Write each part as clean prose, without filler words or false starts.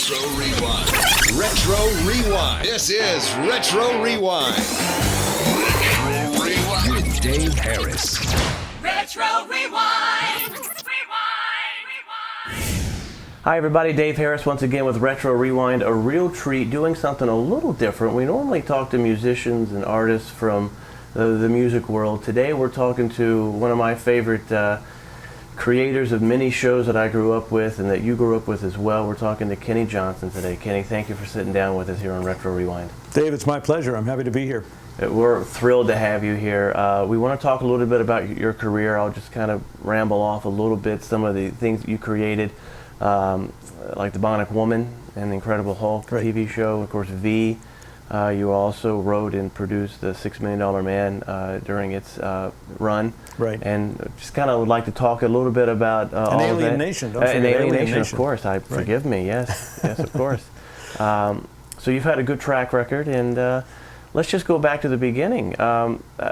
Retro Rewind. Retro Rewind. This is Retro Rewind. Retro Rewind with Dave Harris. Retro Rewind. Hi everybody, Dave Harris once again with Retro Rewind, a real treat, doing something a little different. We normally talk to musicians and artists from the music world. Today we're talking to one of my favorite creators of many shows that I grew up with and that you grew up with as well. We're talking to Kenneth Johnson today. Kenny, thank you for sitting down with us here on Retro Rewind. Dave, it's my pleasure. I'm happy to be here. We're thrilled to have you here. We want to talk a little bit about your career. I'll just kind of ramble off a little bit, some of the things that you created. Like the Bionic Woman and the Incredible Hulk TV show, of course V. You also wrote and produced the $6 Million Man during its run. Right. And just kind of would like to talk a little bit about all Alien of that. Nation, don't forget Alien Nation, of Nation. course. Forgive me, yes. Yes, of course. So you've had a good track record, and let's just go back to the beginning.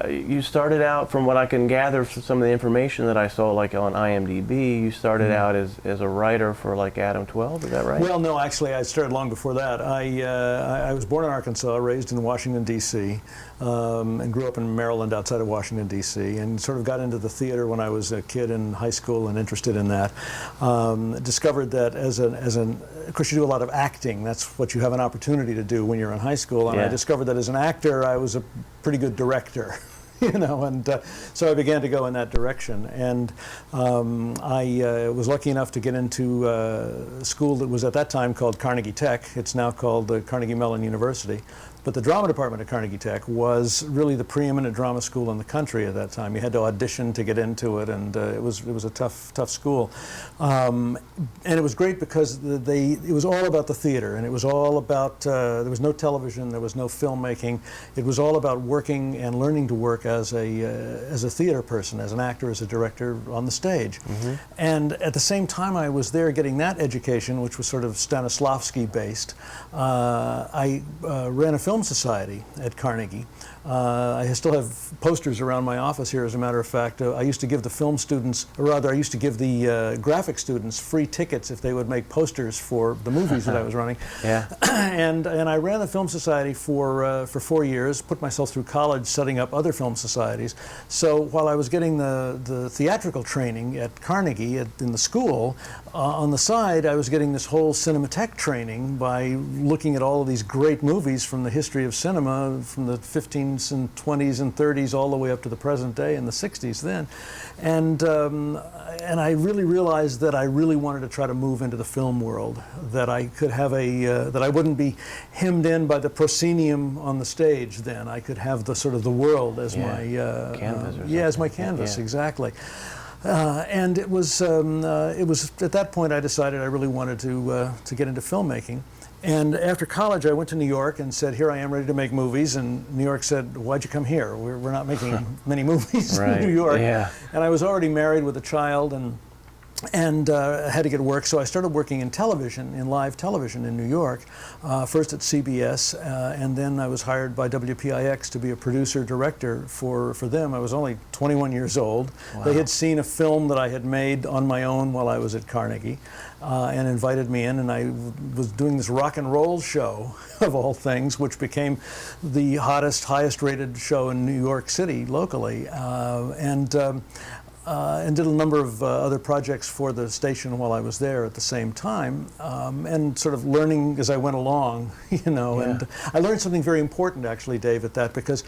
You started out, from what I can gather from some of the information that I saw, like on IMDb, you started out as a writer for like Adam 12, is that right? Well, no, actually, I started long before that. I was born in Arkansas, raised in Washington, D.C., and grew up in Maryland outside of Washington, D.C., and sort of got into the theater when I was a kid in high school and interested in that. Discovered that of course, you do a lot of acting. That's what you have an opportunity to do when you're in high school, and I discovered that as an actor, I was a pretty good director. And so I began to go in that direction. And I was lucky enough to get into school that was at that time called Carnegie Tech. It's now called Carnegie Mellon University. But the drama department at Carnegie Tech was really the preeminent drama school in the country at that time. You had to audition to get into it, and it was a tough school. And it was great because it was all about the theater, and it was all about, there was no television, there was no filmmaking. It was all about working and learning to work as a theater person, as an actor, as a director on the stage. Mm-hmm. And at the same time I was there getting that education, which was sort of Stanislavski based, I ran a film society at Carnegie. I still have posters around my office here, as a matter of fact. I used to give the film students, or rather I used to give the graphic students free tickets if they would make posters for the movies that I was running. Yeah. And I ran the film society for 4 years, put myself through college setting up other film societies. So while I was getting the theatrical training at Carnegie in the school, on the side I was getting this whole Cinematech training by looking at all of these great movies from the history of cinema, from the 15s and 20s and 30s all the way up to the present day in the 60s then. And I really realized that I really wanted to try to move into the film world, that I could have that I wouldn't be hemmed in by the proscenium on the stage then. I could have the sort of the world as my canvas. As my canvas, exactly. And it was at that point I decided I really wanted to get into filmmaking. And after college, I went to New York and said, here I am ready to make movies. And New York said, why'd you come here? We're not making many movies in New York. Yeah. And I was already married with a child and had to get work. So I started working in television, in live television in New York, first at CBS, and then I was hired by WPIX to be a producer-director for them. I was only 21 years old. Wow. They had seen a film that I had made on my own while I was at Carnegie, and invited me in, and I was doing this rock and roll show, of all things, which became the hottest, highest-rated show in New York City locally, and did a number of other projects for the station while I was there at the same time, and sort of learning as I went along, and I learned something very important actually, Dave, at that, because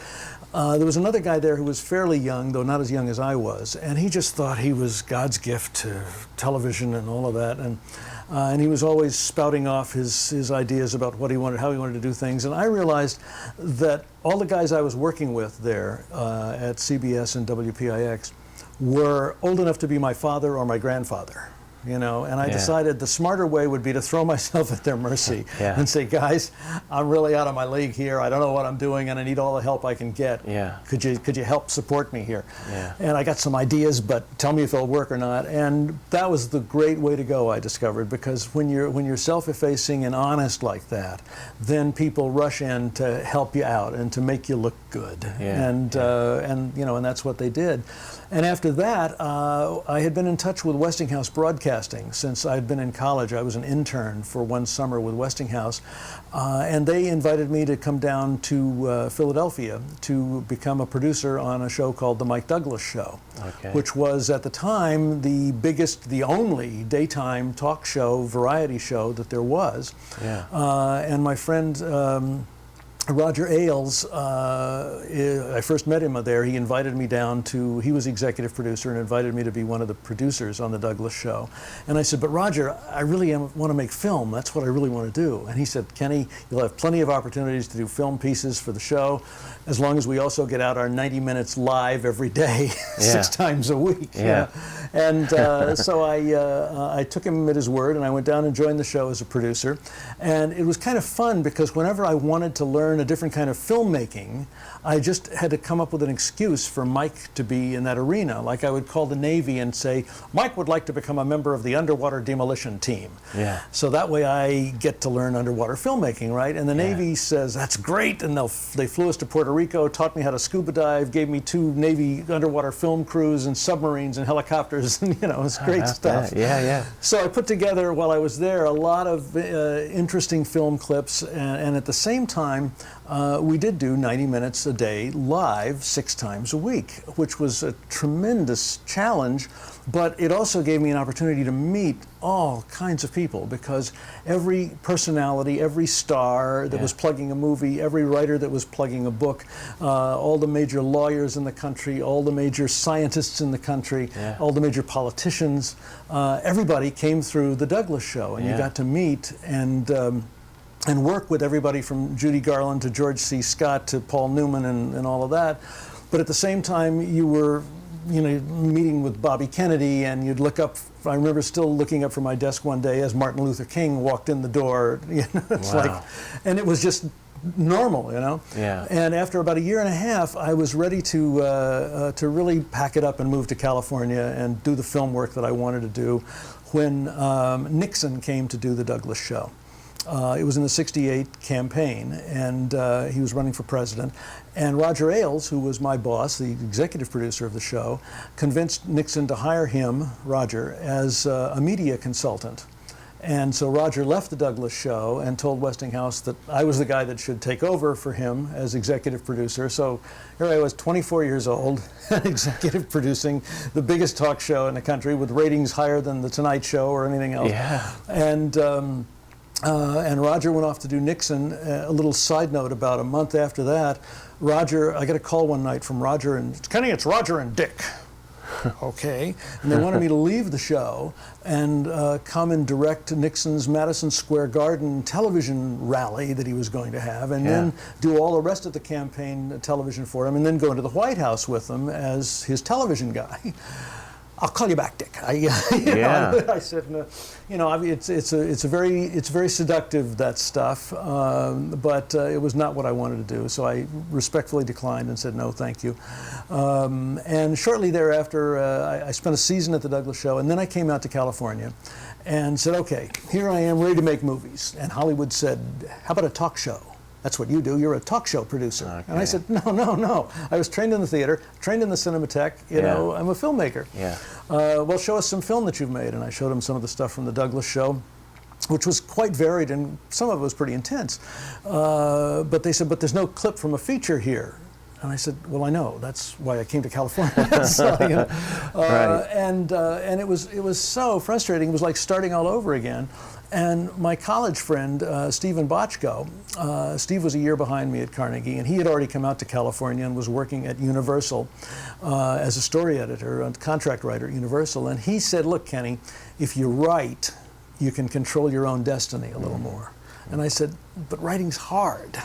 there was another guy there who was fairly young, though not as young as I was, and he just thought he was God's gift to television and all of that, and he was always spouting off his ideas about what he wanted, how he wanted to do things, and I realized that all the guys I was working with there at CBS and WPIX were old enough to be my father or my grandfather. And I decided the smarter way would be to throw myself at their mercy and say, guys, I'm really out of my league here. I don't know what I'm doing, and I need all the help I can get. Yeah. Could you help support me here? Yeah. And I got some ideas, but tell me if they'll work or not. And that was the great way to go, I discovered, because when you're self-effacing and honest like that, then people rush in to help you out and to make you look good. Yeah. And that's what they did. And after that, I had been in touch with Westinghouse Broadcasting broadcasting since I'd been in college. I was an intern for one summer with Westinghouse, and they invited me to come down to Philadelphia to become a producer on a show called The Mike Douglas Show, which was at the time the biggest, the only daytime talk show, variety show that there was. Yeah. And my friend Roger Ailes, I first met him there. He invited me down to, he was the executive producer and invited me to be one of the producers on the Douglas Show. And I said, but Roger, I really want to make film. That's what I really want to do. And he said, Kenny, you'll have plenty of opportunities to do film pieces for the show, as long as we also get out our 90 minutes live every day, 6 times a week. Yeah. And so I took him at his word, and I went down and joined the show as a producer. And it was kind of fun because whenever I wanted to learn a different kind of filmmaking, I just had to come up with an excuse for Mike to be in that arena. Like I would call the Navy and say, Mike would like to become a member of the underwater demolition team. Yeah. So that way I get to learn underwater filmmaking, right? And the Navy says, that's great. And they flew us to Puerto Rico, taught me how to scuba dive, gave me 2 Navy underwater film crews and submarines and helicopters, and it was great stuff. Yeah, yeah. So I put together, while I was there, a lot of interesting film clips, and at the same time, we did do 90 minutes a day live 6 times a week, which was a tremendous challenge, but it also gave me an opportunity to meet all kinds of people, because every personality, every star that was plugging a movie, every writer that was plugging a book, all the major lawyers in the country, all the major scientists in the country, all the major politicians, everybody came through the Douglas Show, and you got to meet and work with everybody from Judy Garland to George C. Scott to Paul Newman and all of that. But at the same time, you were meeting with Bobby Kennedy, and you'd look up. I remember still looking up from my desk one day as Martin Luther King walked in the door. It's like, and it was just normal, Yeah. And after about 1.5 years, I was ready to really pack it up and move to California and do the film work that I wanted to do when Nixon came to do the Douglas Show. It was in the '68 campaign, and he was running for president. And Roger Ailes, who was my boss, the executive producer of the show, convinced Nixon to hire him, Roger, as a media consultant. And so Roger left the Douglas Show and told Westinghouse that I was the guy that should take over for him as executive producer. So here I was, 24 years old, executive producing the biggest talk show in the country with ratings higher than The Tonight Show or anything else. Yeah. And Roger went off to do Nixon. A little side note, about a month after that, I got a call one night from Roger and, Kenny, it's Roger and Dick. Okay. And they wanted me to leave the show and come and direct Nixon's Madison Square Garden television rally that he was going to have, and then do all the rest of the campaign television for him, and then go into the White House with him as his television guy. I'll call you back, Dick. I said, no, it's very seductive, that stuff, but it was not what I wanted to do. So I respectfully declined and said no, thank you. And shortly thereafter, I spent a season at the Douglas Show, and then I came out to California, and said, okay, here I am, ready to make movies. And Hollywood said, how about a talk show? That's what you do. You're a talk show producer. Okay. And I said, no. I was trained in the theater, trained in the Cinematheque. I'm a filmmaker. Yeah. Well, show us some film that you've made. And I showed him some of the stuff from the Douglas Show, which was quite varied, and some of it was pretty intense. But they said, but there's no clip from a feature here. And I said, well, I know. That's why I came to California. So, Right. And it was so frustrating. It was like starting all over again. And my college friend, Stephen Bochco, Steve was a year behind me at Carnegie, and he had already come out to California and was working at Universal as a story editor, a contract writer at Universal. And he said, look, Kenny, if you write, you can control your own destiny a little more. And I said, but writing's hard.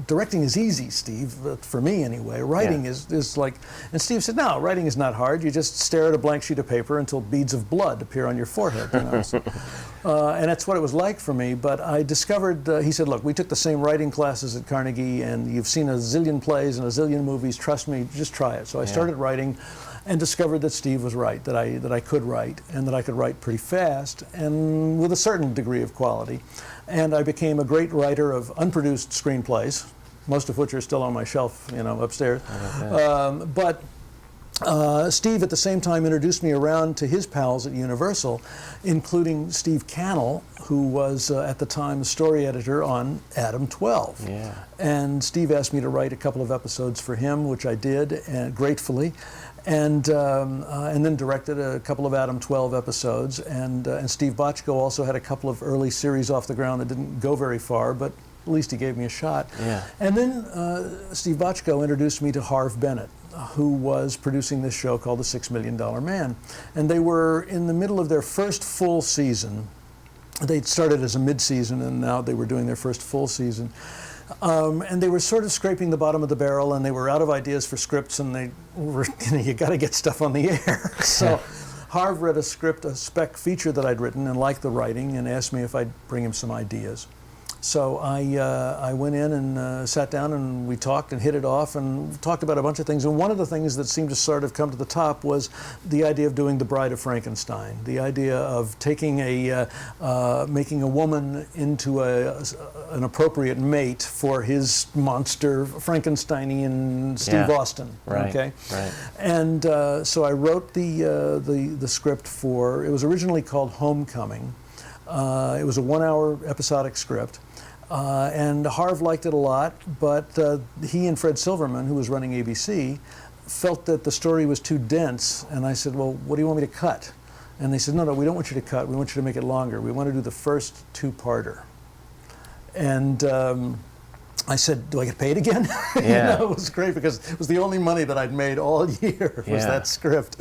Directing is easy, Steve, for me anyway. Writing is like, and Steve said, no, writing is not hard. You just stare at a blank sheet of paper until beads of blood appear on your forehead. And that's what it was like for me. But I discovered, he said, look, we took the same writing classes at Carnegie, and you've seen a zillion plays and a zillion movies. Trust me, just try it. So I started writing, and discovered that Steve was right, that I could write, and that I could write pretty fast and with a certain degree of quality. And I became a great writer of unproduced screenplays, most of which are still on my shelf, upstairs. Steve at the same time introduced me around to his pals at Universal, including Steve Cannell, who was at the time the story editor on Adam 12. Yeah. And Steve asked me to write a couple of episodes for him, which I did, and gratefully, and then directed a couple of Adam 12 episodes. And Steve Bochco also had a couple of early series off the ground that didn't go very far, but at least he gave me a shot. Yeah. And then Steve Bochco introduced me to Harv Bennett, who was producing this show called The $6 Million Man. And they were in the middle of their first full season. They'd started as a mid-season, and now they were doing their first full season. And they were sort of scraping the bottom of the barrel, and they were out of ideas for scripts, and they were, you got to get stuff on the air. So Harv read a spec feature that I'd written and liked the writing, and asked me if I'd bring him some ideas. So I went in and sat down, and we talked and hit it off and talked about a bunch of things. And one of the things that seemed to sort of come to the top was the idea of doing The Bride of Frankenstein, the idea of taking making a woman into an appropriate mate for his monster Frankensteinian Steve Austin. Right. Okay. Right. And so I wrote the script for. It was originally called Homecoming. It was a 1-hour episodic script. And Harv liked it a lot, but he and Fred Silverman, who was running ABC, felt that the story was too dense. And I said, well, what do you want me to cut? And they said, no, we don't want you to cut. We want you to make it longer. We want to do the first 2-parter. And I said, do I get paid again? Yeah. It was great because it was the only money that I'd made all year was that script.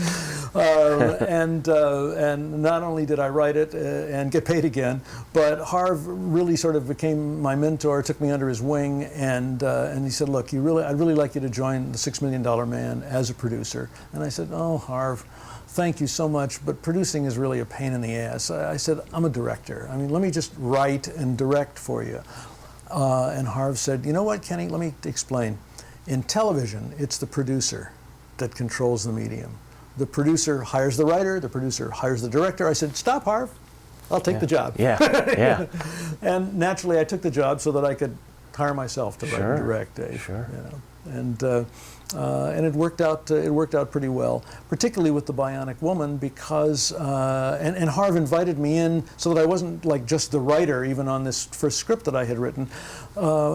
And not only did I write it and get paid again, but Harv really sort of became my mentor, took me under his wing, and he said, look, I'd really like you to join the $6 Million Man as a producer. And I said, oh, Harv, thank you so much, but producing is really a pain in the ass. I said, I'm a director. I mean, let me just write and direct for you. And Harv said, you know what, Kenny, let me explain. In television, it's the producer that controls the medium. The producer hires the writer, the producer hires the director. I said, stop, Harv, I'll take the job. Yeah, yeah. And naturally, I took the job so that I could hire myself to write and direct, Dave. Sure. You know? And it worked out. It worked out pretty well, particularly with the Bionic Woman, because and Harv invited me in so that I wasn't like just the writer, even on this first script that I had written.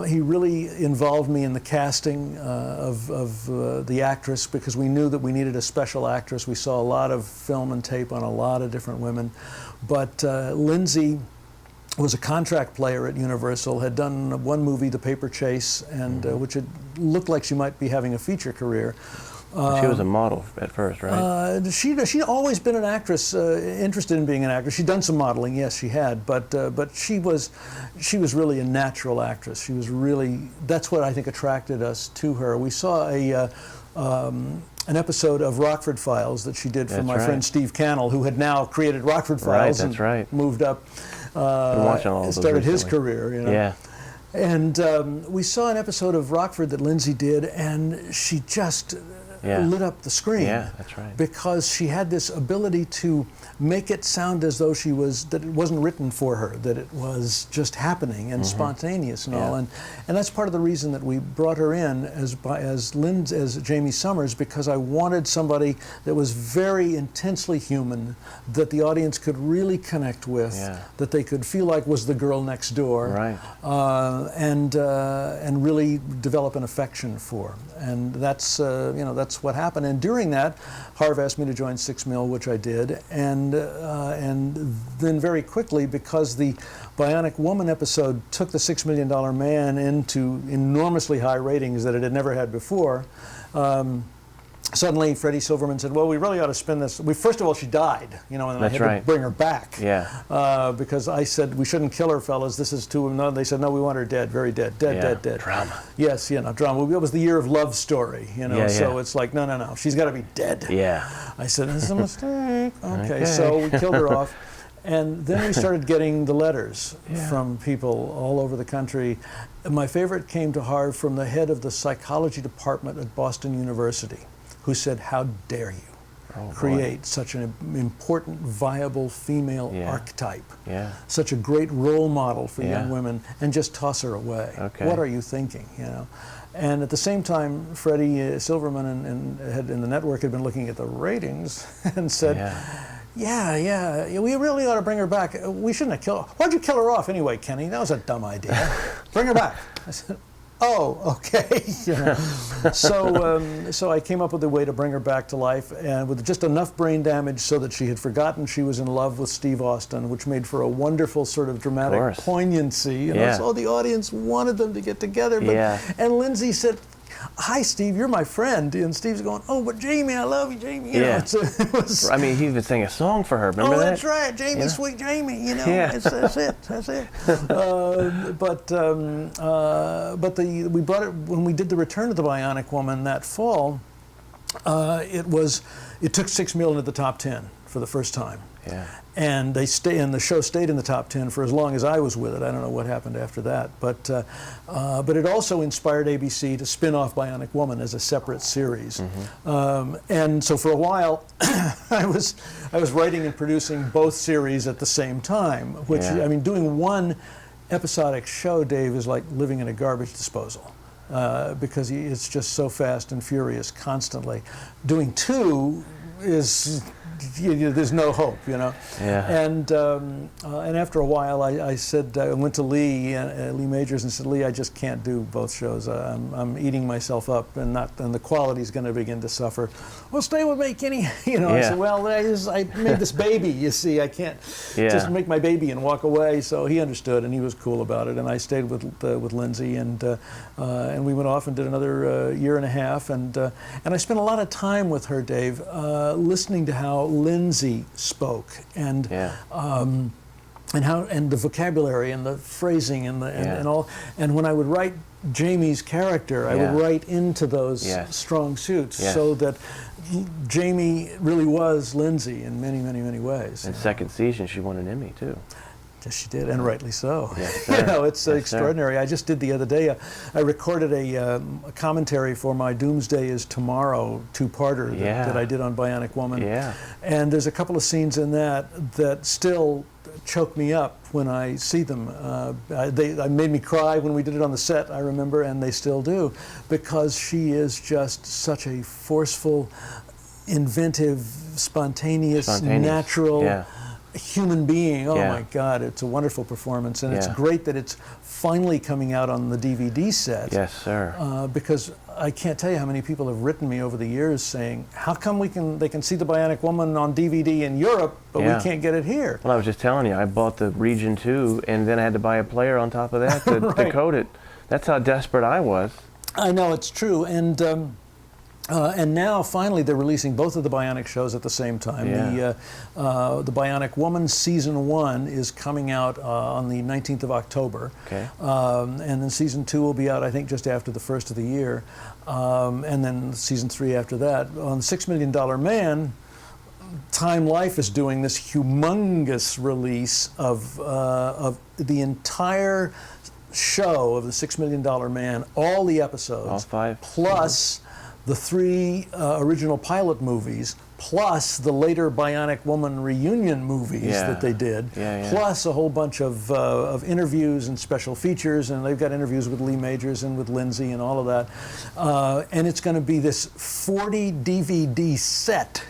He really involved me in the casting of the actress, because we knew that we needed a special actress. We saw a lot of film and tape on a lot of different women, but Lindsay was a contract player at Universal, had done one movie, The Paper Chase, and which had looked like she might be having a feature career. She was a model at first, right? She'd always been an actress, interested in being an actress. She'd done some modeling, yes, she had, but she was really a natural actress. She was really, that's what I think attracted us to her. We saw an episode of Rockford Files that she did for my friend Steve Cannell, who had now created Rockford Files and moved up. Started his career, you know. Yeah. And we saw an episode of Rockford that Lindsay did, and she just lit up the screen. Yeah, that's right. Because she had this ability to make it sound as though that it wasn't written for her, that it was just happening and spontaneous and all. And that's part of the reason that we brought her in as Jamie Summers, because I wanted somebody that was very intensely human, that the audience could really connect with, that they could feel like was the girl next door, and really develop an affection for. And that's that's what happened. And during that, Harv asked me to join 6 Mil, which I did, and then very quickly, because the Bionic Woman episode took the $6 Million Man into enormously high ratings that it had never had before. Suddenly, Freddie Silverman said, well, we really ought to spin this. First of all, she died, and then I had to bring her back. Because I said, we shouldn't kill her, fellas. This is too, no, they said, no, we want her dead, very dead, dead. Drama. Yes, drama. It was the year of Love Story, so it's like, no, she's got to be dead. I said, this is a mistake. Okay, so we killed her off. And then we started getting the letters from people all over the country. My favorite came to Harv from the head of the psychology department at Boston University, who said, how dare you create such an important, viable female archetype, such a great role model for young women, and just toss her away. What are you thinking, And at the same time, Freddie Silverman in the network had been looking at the ratings and said, yeah, we really ought to bring her back. We shouldn't have killed her. Why'd you kill her off anyway, Kenny? That was a dumb idea. Bring her back. I said, oh, okay. So I came up with a way to bring her back to life, and with just enough brain damage so that she had forgotten she was in love with Steve Austin, which made for a wonderful sort of dramatic poignancy. So the audience wanted them to get together. And Lindsay said, hi, Steve, you're my friend. And Steve's going, oh, but Jamie, I love you, Jamie. You know, it was, I mean, he even sang a song for her. Remember that? Oh, that's right, Jamie, sweet Jamie. You know, that's it. We brought it when we did the Return of the Bionic Woman that fall. It took 6 million into the top 10 for the first time. And the show stayed in the top 10 for as long as I was with it. I don't know what happened after that, but it also inspired ABC to spin off Bionic Woman as a separate series. And so for a while, I was writing and producing both series at the same time. Which I mean, doing one episodic show, Dave, is like living in a garbage disposal. Because it's just so fast and furious constantly. Doing two is there's no hope, you know. And after a while, I said, I went to Lee Majors and said, Lee, I just can't do both shows. I'm eating myself up, and the quality's going to begin to suffer. Well, stay with me, Kenny. You know. I said, well, I made this baby. You see, I can't just make my baby and walk away. So he understood, and he was cool about it. And I stayed with Lindsay, and we went off and did another year and a half, and I spent a lot of time with her, Dave, listening to how Lindsay spoke, and the vocabulary and the phrasing and all. And when I would write Jamie's character, I would write into those strong suits, so that Jamie really was Lindsay in many, many, many ways. And second season, she won an Emmy too. Yes, she did, and rightly so. Yes, you know, it's extraordinary. I just did the other day, I recorded a commentary for my Doomsday is Tomorrow two-parter that I did on Bionic Woman. And there's a couple of scenes in that still choke me up when I see them. They made me cry when we did it on the set, I remember, and they still do, because she is just such a forceful, inventive, spontaneous. Natural human being. Oh my God, it's a wonderful performance, and it's great that it's finally coming out on the DVD set. Yes, sir. Because I can't tell you how many people have written me over the years saying, how come they can see the Bionic Woman on DVD in Europe, but we can't get it here? Well, I was just telling you, I bought the Region 2, and then I had to buy a player on top of that to decode it. That's how desperate I was. I know, it's true, and now, finally, they're releasing both of the Bionic shows at the same time. The Bionic Woman Season 1 is coming out on the 19th of October. And then Season 2 will be out, I think, just after the first of the year. And then Season 3 after that. On $6 Million Man, Time Life is doing this humongous release of the entire show of the $6 Million Man, all the episodes. All 5. Plus the 3 original pilot movies, plus the later Bionic Woman reunion movies that they did, plus a whole bunch of interviews and special features, and they've got interviews with Lee Majors and with Lindsay and all of that. And it's going to be this 40 DVD set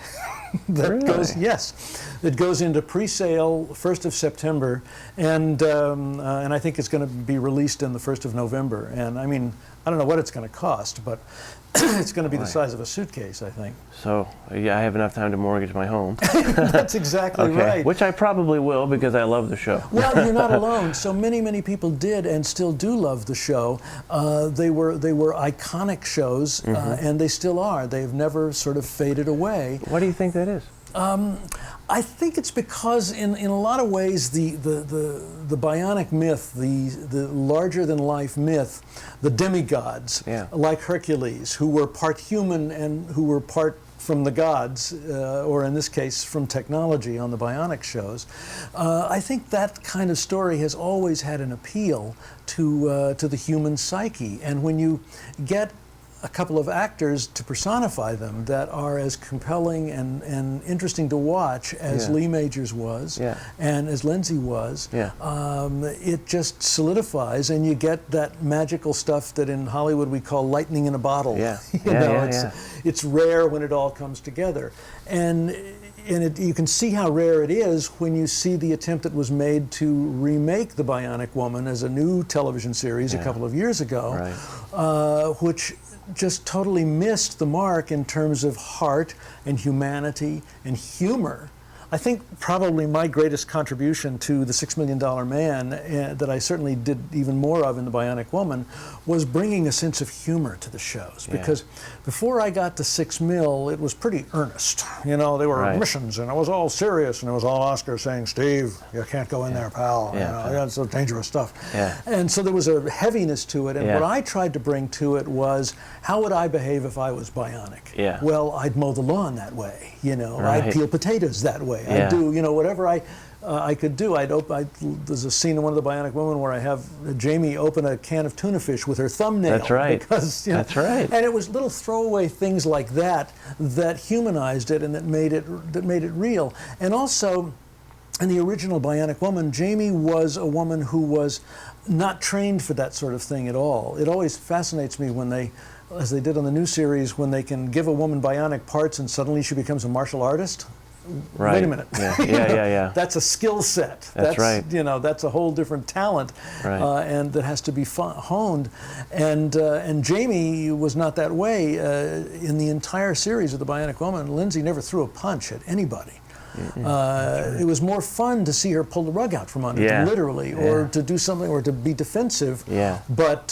that goes into pre-sale 1st of September, and I think it's going to be released in the 1st of November. And I mean, I don't know what it's going to cost, but it's going to be the size of a suitcase, I think. So, I have enough time to mortgage my home. That's exactly right. Which I probably will, because I love the show. Well, you're not alone. So many, many people did and still do love the show. They were iconic shows, and they still are. They've never sort of faded away. Why do you think that is? I think it's because in a lot of ways the bionic myth, the larger than life myth, the demigods like Hercules, who were part human and who were part from the gods, or in this case from technology on the Bionic shows, I think that kind of story has always had an appeal to the human psyche. And when you get a couple of actors to personify them that are as compelling and interesting to watch as Lee Majors was and as Lindsay was. It just solidifies, and you get that magical stuff that in Hollywood we call lightning in a bottle. It's rare when it all comes together. And you can see how rare it is when you see the attempt that was made to remake The Bionic Woman as a new television series a couple of years ago, which just totally missed the mark in terms of heart and humanity and humor. I think probably my greatest contribution to the $6 Million Man that I certainly did even more of in The Bionic Woman was bringing a sense of humor to the shows. Because before I got to 6 Mil, it was pretty earnest. You know, they were missions, and it was all serious, and it was all Oscar saying, "Steve, you can't go in there, pal. You know, that's so dangerous stuff." And so there was a heaviness to it, and what I tried to bring to it was, how would I behave if I was bionic? Well, I'd mow the lawn that way. You know, I'd peel potatoes that way. I'd do, you know, whatever I could do. There's a scene in one of the Bionic Women where I have Jamie open a can of tuna fish with her thumbnail. That's right. Because, you know, that's right. And it was little throwaway things like that that humanized it and that made it real. And also, in the original Bionic Woman, Jamie was a woman who was not trained for that sort of thing at all. It always fascinates me when they, as they did on the new series, when they can give a woman bionic parts and suddenly she becomes a martial artist. Wait a minute. That's a skill set. That's right. You know, that's a whole different talent, and that has to be honed. And Jamie was not that way in the entire series of The Bionic Woman. Lindsay never threw a punch at anybody. It was more fun to see her pull the rug out from under them, literally, or to do something, or to be defensive. But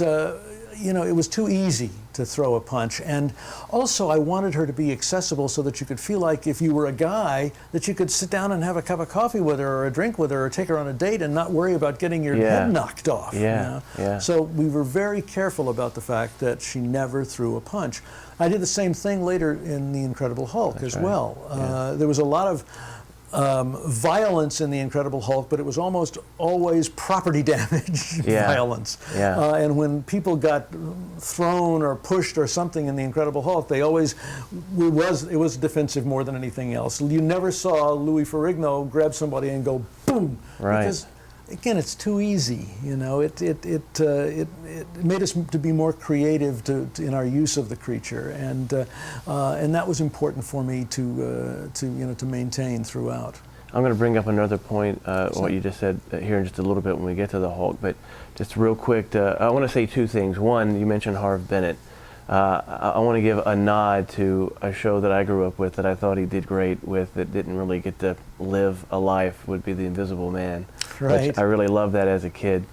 you know, it was too easy to throw a punch. And also, I wanted her to be accessible so that you could feel like if you were a guy, that you could sit down and have a cup of coffee with her, or a drink with her, or take her on a date and not worry about getting your head knocked off. You know? So we were very careful about the fact that she never threw a punch. I did the same thing later in The Incredible Hulk as well. There was a lot of violence in The Incredible Hulk, but it was almost always property damage violence. And when people got thrown or pushed or something in The Incredible Hulk, they always, it was defensive more than anything else. You never saw Louis Ferrigno grab somebody and go boom. Because, again, it's too easy. You know, it made us to be more creative in our use of the creature, and that was important for me to maintain throughout. I'm going to bring up another point, what you just said here in just a little bit when we get to the Hulk, but just real quick, I want to say two things. One, you mentioned Harv Bennett. I want to give a nod to a show that I grew up with that I thought he did great with, that didn't really get to live a life, would be The Invisible Man. Which I really loved that as a kid.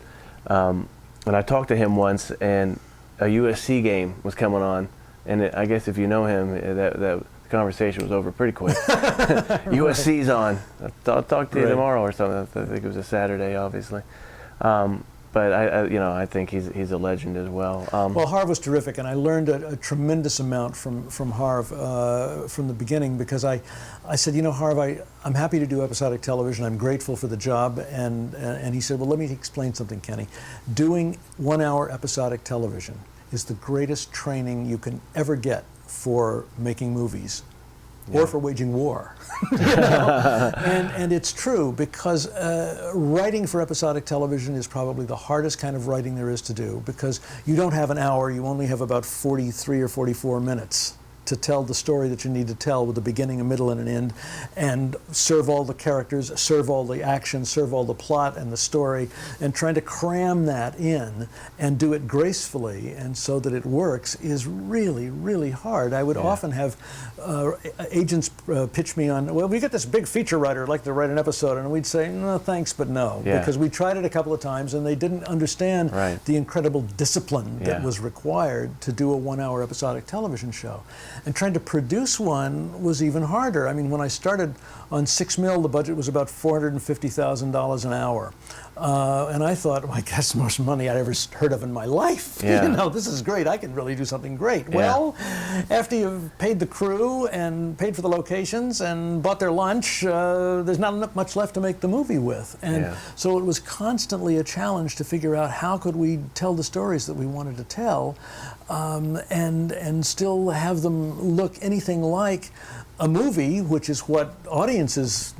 And I talked to him once, and a USC game was coming on, and I guess if you know him, that conversation was over pretty quick. USC's on. I'll talk to you tomorrow or something. I think it was a Saturday, obviously. But I think he's a legend as well. Well, Harv was terrific, and I learned a tremendous amount from Harv from the beginning, because I said, you know, Harv, I'm happy to do episodic television. I'm grateful for the job, and he said, well, let me explain something, Kenny. Doing 1 hour episodic television is the greatest training you can ever get for making movies. Or for waging war. You know? And it's true, because writing for episodic television is probably the hardest kind of writing there is to do, because you don't have an hour, you only have about 43 or 44 minutes to tell the story that you need to tell, with a beginning, a middle, and an end, and serve all the characters, serve all the action, serve all the plot and the story, and trying to cram that in and do it gracefully and so that it works is really, really hard. I would often have agents pitch me on, well, we got this big feature writer, I'd like to write an episode, and we'd say, no, thanks, but no, because we tried it a couple of times and they didn't understand the incredible discipline that was required to do a 1 hour episodic television show. And trying to produce one was even harder. I mean, when I started on 6 mil, the budget was about $450,000 an hour. And I thought, well, that's the most money I'd ever heard of in my life. Yeah. You know, this is great. I can really do something great. Yeah. Well, after you've paid the crew and paid for the locations and bought their lunch, there's not much left to make the movie with. And so it was constantly a challenge to figure out how could we tell the stories that we wanted to tell, and still have them look anything like a movie, which is what audiences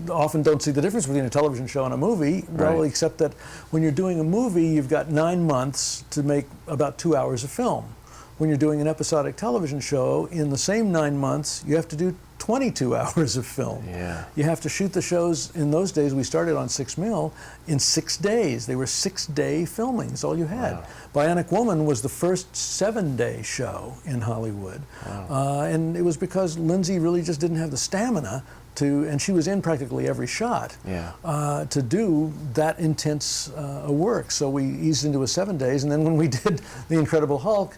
often don't see the difference between a television show and a movie. Right. Well, except that when you're doing a movie, you've got 9 months to make about 2 hours of film. When you're doing an episodic television show, in the same 9 months, you have to do 22 hours of film. Yeah. You have to shoot the shows. In those days, we started on 6 mil in 6 days. They were 6-day filmings, all you had. Wow. Bionic Woman was the first 7-day show in Hollywood. Wow. And it was because Lindsay really just didn't have the stamina to, and she was in practically every shot, to do that intense work. So we eased into a 7 days, and then when we did The Incredible Hulk,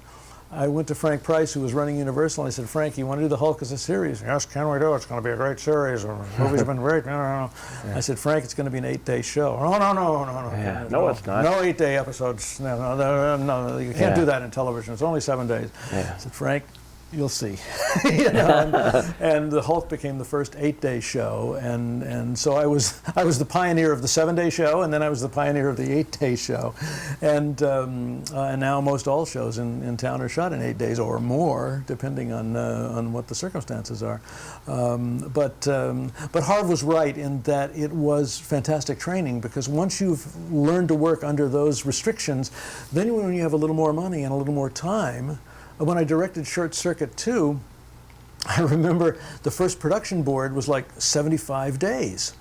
I went to Frank Price, who was running Universal, and I said, Frank, you want to do the Hulk as a series? Yes, can we do it? It's going to be a great series. The movie's been great. No. Yeah. I said, Frank, it's going to be an 8-day show. No. Yeah. No, it's not. No 8-day episodes. No, you can't do that in television. It's only 7 days. Yeah. I said, Frank, you'll see. You know, and the Hulk became the first 8-day show, and so I was the pioneer of the 7-day show, and then I was the pioneer of the 8-day show, and now most all shows in town are shot in 8 days or more, depending on what the circumstances are. But Harv was right in that it was fantastic training, because once you've learned to work under those restrictions, then when you have a little more money and a little more time. When I directed Short Circuit 2, I remember the first production board was like 75 days.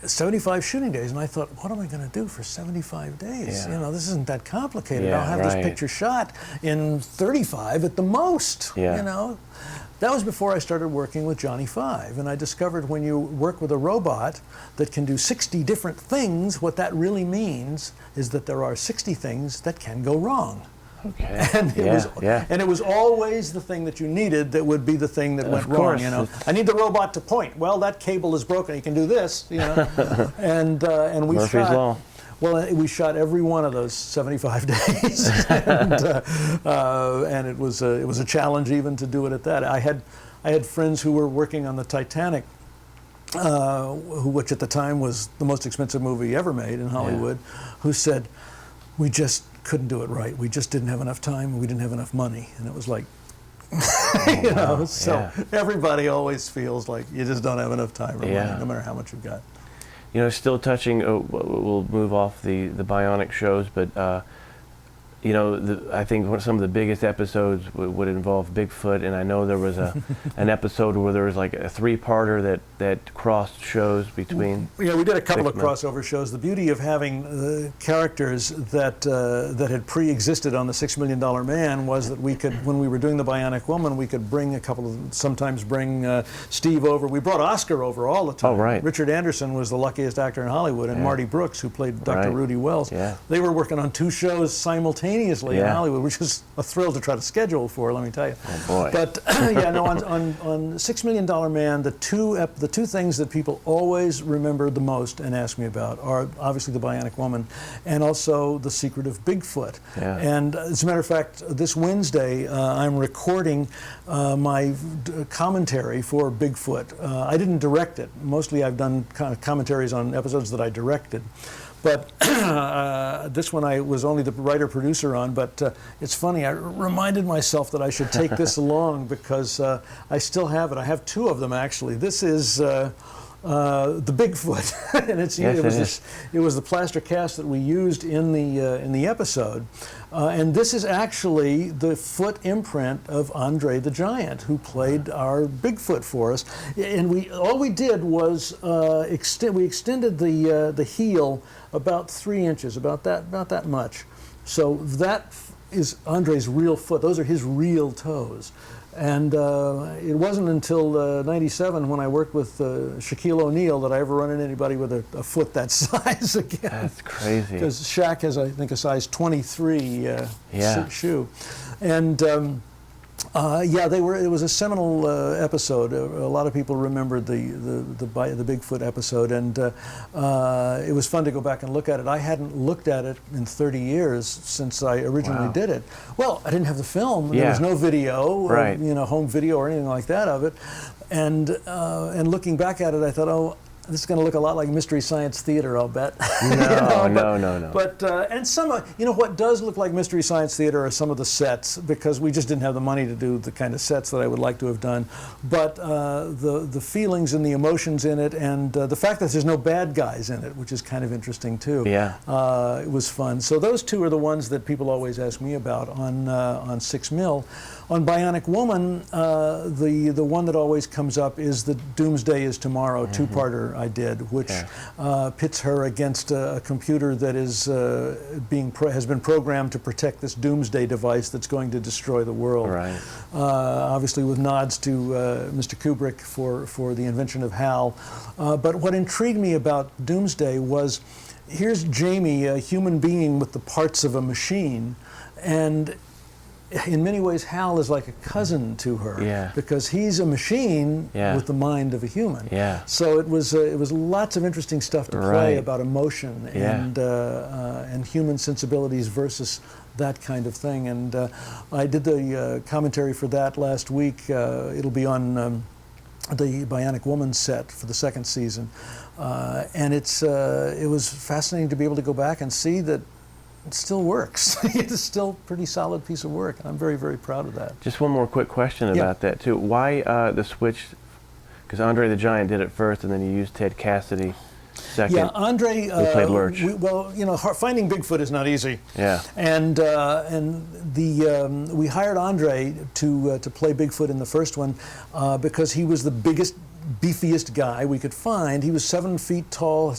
75 shooting days, and I thought, what am I going to do for 75 days? Yeah. You know, this isn't that complicated. Yeah, I'll have this picture shot in 35 at the most, you know. That was before I started working with Johnny Five, and I discovered when you work with a robot that can do 60 different things, what that really means is that there are 60 things that can go wrong. Okay. And it was always the thing that you needed that would be the thing that went wrong. You know, I need the robot to point. Well, that cable is broken. You can do this. You know, and we Murphy's shot. Law. Well, we shot every one of those 75 days, and it was a challenge even to do it at that. I had friends who were working on the Titanic, which at the time was the most expensive movie ever made in Hollywood, who said, we just couldn't do it right. We just didn't have enough time, and we didn't have enough money. And it was like, you know, so everybody always feels like you just don't have enough time or money, no matter how much you've got. You know, still touching, we'll move off the Bionic shows, but you know, I think some of the biggest episodes would involve Bigfoot, and I know there was an episode where there was like a 3-parter that crossed shows between. Yeah, we did a couple of crossover shows. The beauty of having characters that had pre-existed on the $6 Million Man was that we could, when we were doing the Bionic Woman, we could bring sometimes bring Steve over. We brought Oscar over all the time. Oh, right. Richard Anderson was the luckiest actor in Hollywood, and Marty Brooks, who played Dr. Rudy Wells. Yeah. They were working on 2 shows simultaneously in Hollywood, which is a thrill to try to schedule for, let me tell you. Oh boy. But on $6 Million Man, the two things that people always remember the most and ask me about are obviously the Bionic Woman and also The Secret of Bigfoot. Yeah. And as a matter of fact, this Wednesday I'm recording my commentary for Bigfoot. I didn't direct it. Mostly I've done kind of commentaries on episodes that I directed. But this one I was only the writer-producer on, but it's funny, I reminded myself that I should take this along because I still have it. I have 2 of them, actually. This is the Bigfoot, and it was the plaster cast that we used in the episode. And this is actually the foot imprint of Andre the Giant, who played our Bigfoot for us. And all we did was we extended the heel about 3 inches, about that much. So that is Andre's real foot. Those are his real toes. And it wasn't until '97 when I worked with Shaquille O'Neal that I ever run into anybody with a foot that size again. That's crazy. Because Shaq has, I think, a size 23 shoe. And Yeah, they were. It was a seminal episode. A lot of people remembered the Bigfoot episode, and it was fun to go back and look at it. I hadn't looked at it in 30 years since I originally did it. Well, I didn't have the film. There was no video, home video or anything like that of it. And looking back at it, I thought, oh, this is going to look a lot like Mystery Science Theater, I'll bet. No. But and some, what does look like Mystery Science Theater are some of the sets, because we just didn't have the money to do the kind of sets that I would like to have done. But the feelings and the emotions in it, and the fact that there's no bad guys in it, which is kind of interesting too. Yeah. It was fun. So those two are the ones that people always ask me about on 6 Mil. On Bionic Woman, the one that always comes up is the Doomsday is Tomorrow two-parter I did, which pits her against a computer that is has been programmed to protect this Doomsday device that's going to destroy the world. Right. Obviously, with nods to Mr. Kubrick for the invention of HAL. But what intrigued me about Doomsday was, here's Jamie, a human being with the parts of a machine, and in many ways, Hal is like a cousin to her, because he's a machine with the mind of a human. So it was lots of interesting stuff to play about emotion and human sensibilities versus that kind of thing. And I did the commentary for that last week. It'll be on the Bionic Woman set for the 2nd season, and it was fascinating to be able to go back and see that it still works. It's still a pretty solid piece of work, and I'm very, very proud of that. Just one more quick question about that, too. Why the switch? Because Andre the Giant did it first, and then you used Ted Cassidy second. Yeah, Andre. Who played Lurch. Finding Bigfoot is not easy. Yeah. And we hired Andre to play Bigfoot in the first one because he was the biggest, beefiest guy we could find. He was 7 feet tall,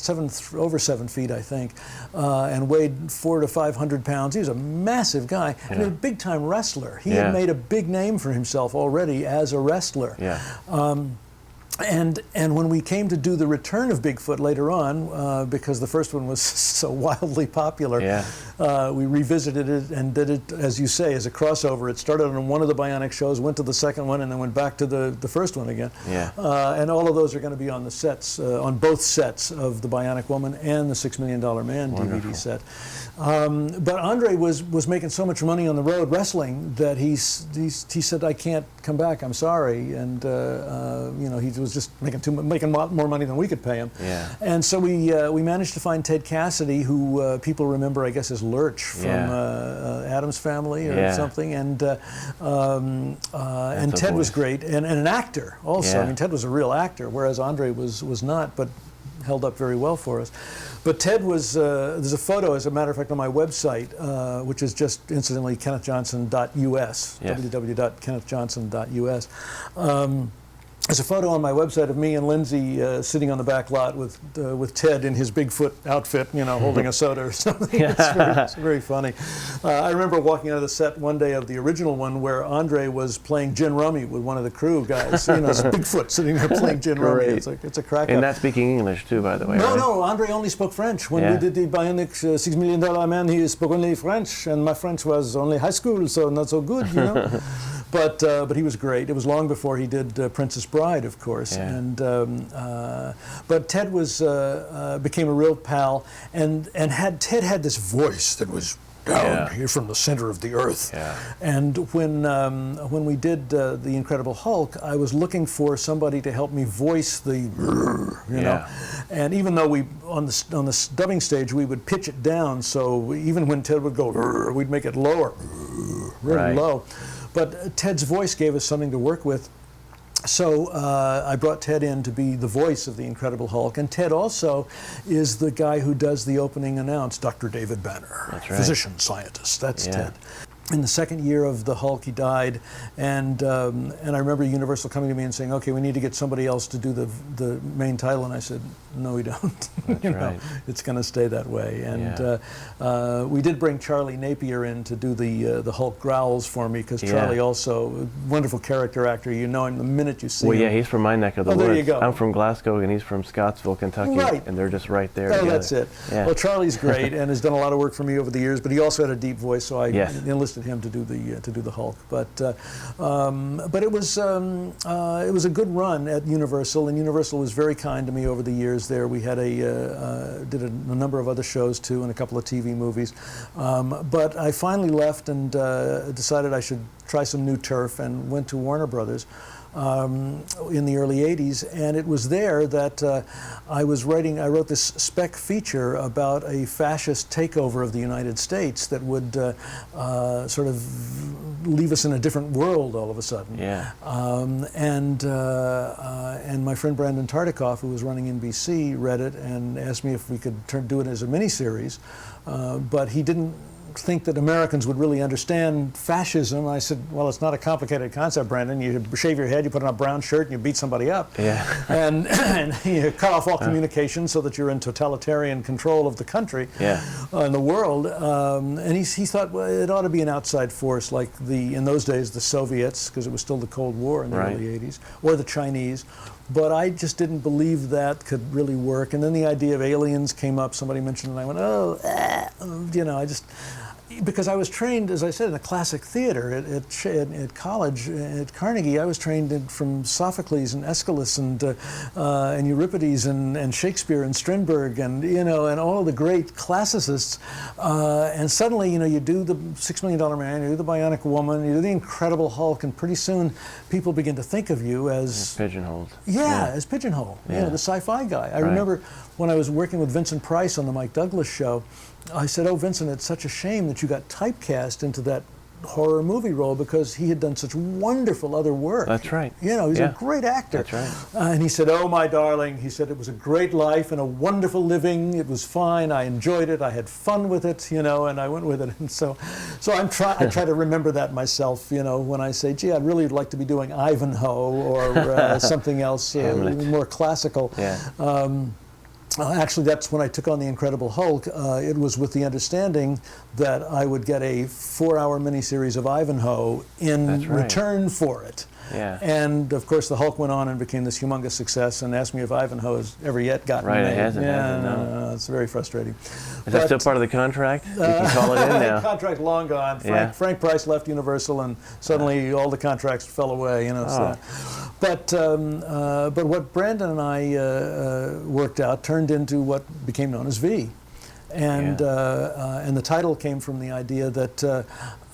over 7 feet, I think, and weighed 400 to 500 pounds. He was a massive guy. And a big-time wrestler. He had made a big name for himself already as a wrestler. And when we came to do the return of Bigfoot later on, because the first one was so wildly popular, we revisited it and did it, as you say, as a crossover. It started on one of the Bionic shows, went to the second one, and then went back to the first one again. And all of those are going to be on the sets, on both sets of the Bionic Woman and the $6 Million Man DVD set. But Andre was making so much money on the road wrestling that he said, I can't come back, I'm sorry. And he was just making more money than we could pay him. And so we managed to find Ted Cassidy, who people remember, I guess, as Lurch from Addams Family or something. And Ted was great, and an actor also. I mean, Ted was a real actor, whereas Andre was not, but held up very well for us. But Ted was, there's a photo, as a matter of fact, on my website, which is just, incidentally, kennethjohnson.us, www.kennethjohnson.us. There's a photo on my website of me and Lindsay sitting on the back lot with Ted in his Bigfoot outfit, holding a soda or something. It's very funny. I remember walking out of the set one day of the original one where Andre was playing gin rummy with one of the crew guys. It's Bigfoot sitting there playing gin rummy. It's a crack up. And not speaking English too, by the way. No, Andre only spoke French. When we did the Bionic $6 Million Man, he spoke only French, and my French was only high school, so not so good, But he was great. It was long before he did Princess Bride, of course. And but Ted became a real pal, and Ted had this voice that was down here from the center of the earth. And when we did the Incredible Hulk, I was looking for somebody to help me voice the, And even though we on the dubbing stage we would pitch it down, so even when Ted would go, we'd make it lower, really low. But Ted's voice gave us something to work with. So I brought Ted in to be the voice of the Incredible Hulk. And Ted also is the guy who does the opening announce, Dr. David Banner, physician, scientist. That's Ted. In the second year of the Hulk, he died, and I remember Universal coming to me and saying, "Okay, we need to get somebody else to do the main title." And I said, "No, we don't. It's going to stay that way." And we did bring Charlie Napier in to do the Hulk growls for me, because Charlie also a wonderful character actor. You know him the minute you see him. Well, yeah, he's from my neck of the woods. There you go. I'm from Glasgow, and he's from Scottsville, Kentucky, and they're just right there. Oh, that's it. Well, Charlie's great and has done a lot of work for me over the years, but he also had a deep voice, so I enlisted selected him to do the Hulk. But it was a good run at Universal, and Universal was very kind to me over the years. There, we had did a number of other shows too, and a couple of TV movies. But I finally left and decided I should try some new turf, and went to Warner Brothers. In the early 80s, and it was there that I wrote this spec feature about a fascist takeover of the United States that would sort of leave us in a different world all of a sudden. Yeah. And my friend Brandon Tartikoff, who was running NBC, read it and asked me if we could do it as a miniseries, but he didn't think that Americans would really understand fascism. I said, well, it's not a complicated concept, Brandon. You shave your head, you put on a brown shirt, and you beat somebody up. Yeah. and you cut off all communication so that you're in totalitarian control of the country and the world. And he thought, well, it ought to be an outside force like in those days, the Soviets, because it was still the Cold War in the early 80s, or the Chinese. But I just didn't believe that could really work. And then the idea of aliens came up. Somebody mentioned it, and I went, because I was trained, as I said, in a classic theater at college at Carnegie. I was trained from Sophocles and Aeschylus and Euripides and Shakespeare and Strindberg and all of the great classicists. And suddenly, you do the $6 Million Man, you do the Bionic Woman, you do the Incredible Hulk, and pretty soon people begin to think of you as pigeonholed. Yeah, as pigeonholed. Yeah. The sci-fi guy. I remember when I was working with Vincent Price on the Mike Douglas show, I said, "Oh, Vincent, it's such a shame that you got typecast into that horror movie role because he had done such wonderful other work." That's right. He's a great actor. That's right. And he said, "Oh, my darling," he said, "it was a great life and a wonderful living. It was fine. I enjoyed it. I had fun with it, and I went with it." And so I try to remember that myself, when I say, "Gee, I'd really like to be doing Ivanhoe or something else more classical." Yeah. Actually, that's when I took on the Incredible Hulk. It was with the understanding that I would get a 4-hour miniseries of Ivanhoe in return for it. Yeah. And of course, the Hulk went on and became this humongous success, and asked me if Ivanhoe has ever yet gotten made. It hasn't. No, it's very frustrating. Is that still part of the contract? You can call it in now. The contract long gone. Frank Price left Universal, and suddenly all the contracts fell away. But what Brandon and I worked out turned into what became known as V, and the title came from the idea that.